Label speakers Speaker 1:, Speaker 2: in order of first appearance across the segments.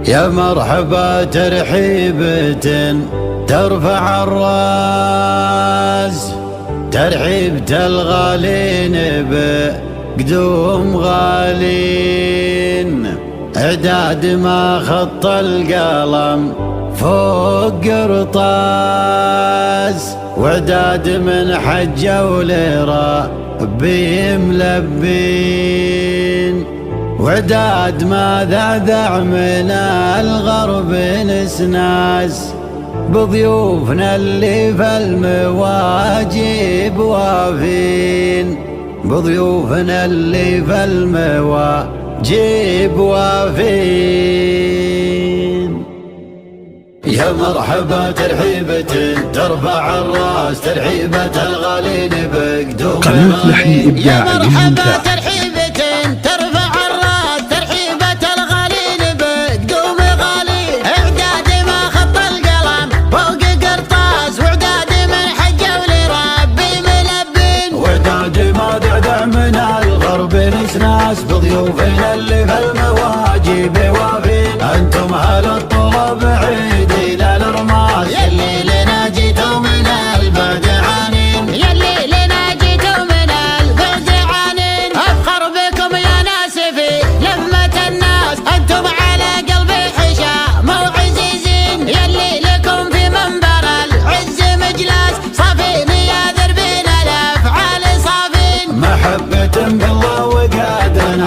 Speaker 1: يا مرحبا ترحيبة ترفع الراس، ترحيبة الغالين بقدوم غالين، اعداد ما خط القلم فوق قرطاس، واعداد من حجة ولربي ملبين، وعداد ما ذعذع من الغرب نسناس، بضيوفنا اللي في المواجب وافين، بضيوفنا اللي في المواجب وافين. يا مرحبا ترحيبة ترفع الراس، ترحيبة الغالين بقدوم
Speaker 2: قناة لحن إبداعي ممتاز.
Speaker 1: ناس بضيوفنا اللي في المواجب وافين، انتم اهل الطلب بعيدين الارماس، يلي لنا جيتوا من البعد عنين،
Speaker 3: يلي لنا جيتوا من البعد عنين، افخر بكم يا ناس في لمة الناس، انتم على قلبي حشام وعزيزين، يلي لكم في منبر العز مجلس، صافين يا دربين الافعال صافين،
Speaker 1: محبة بالله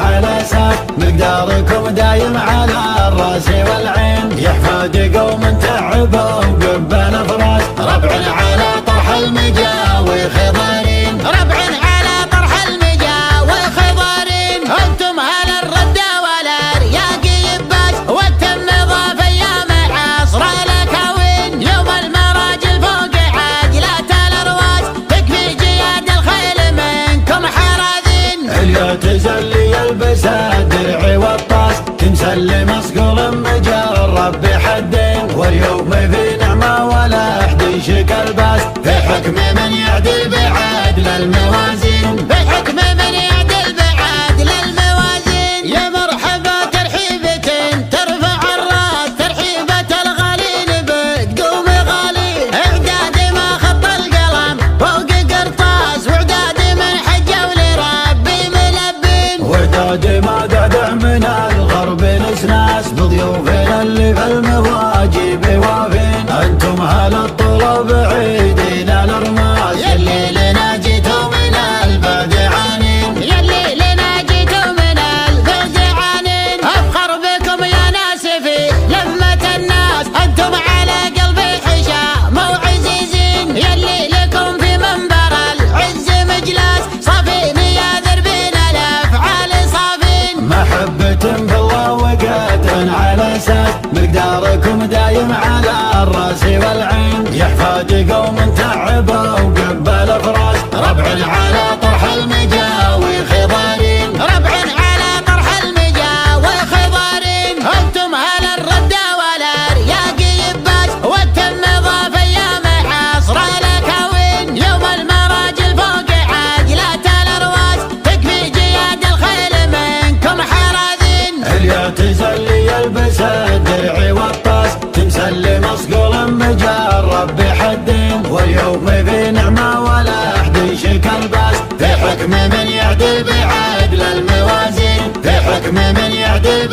Speaker 1: على ساس، مقداركم دايم على الراس والعين، يحفاد قوم تعبوا قبل فراس، ربع على طرح المجاوي خضارين،
Speaker 3: ربع على طرح المجاوي خضارين، انتم اهل الردة والارياق يباس، والتم ضاف ايام عصر الاكاوين، يوم المراجل فوق عجلات الارواس، تكفي جياد الخيل منكم حراذين،
Speaker 1: اليا تزلي يلبس الدرع والطاس، تمسل مصقول مجرب بحدين، واليوم في نعمة ولا احد يشك الباس، في حكم من يعدل بعدل الموازين،
Speaker 3: في حكم من يعدل بعدل الموازين. يا مرحبا ترحيبة ترفع الراس، ترحيبة الغالين بقدوم غالين، اعداد ما خط القلم فوق قرطاس، واعداد من حجة ولربي ملبين،
Speaker 1: وعداد ما دعدع من الغرب نسناس، بضيوفنا اللي في المواجب وافين، انتم اهل الطلب بعيدين الارماس، يلي لنا جيتوا من البعد عنين،
Speaker 3: يلي لنا جيتوا من البعد عنين، افخر بكم يا ناس في لمة الناس، انتم على قلبي حشام وعزيزين، يلي لكم في منبر العز مجلس، صافين يا دربين الافعال صافين،
Speaker 1: محبة بالله وقد على اساس، مقداركم دايم على الراس والعين، يحفاد قوم تعبوا قبل فراس، ربع على طرح المجاوي خضارين،
Speaker 3: ربع على طرح المجاوي خضارين، انتم اهل الردة والارياق يباس، والتم ضاف ايام عصر الاكاوين، يوم المراجل فوق عجلات الارواس، تكفي جياد الخيل منكم حراذين،
Speaker 1: اليا تزلي يلبس الدرع والطاس، تمسل مصقول مجرب بحدين، واليوم في نعمة ولا احد يشك الباس، في حكم من يعدل بعدل الموازين، في حكم من يعدل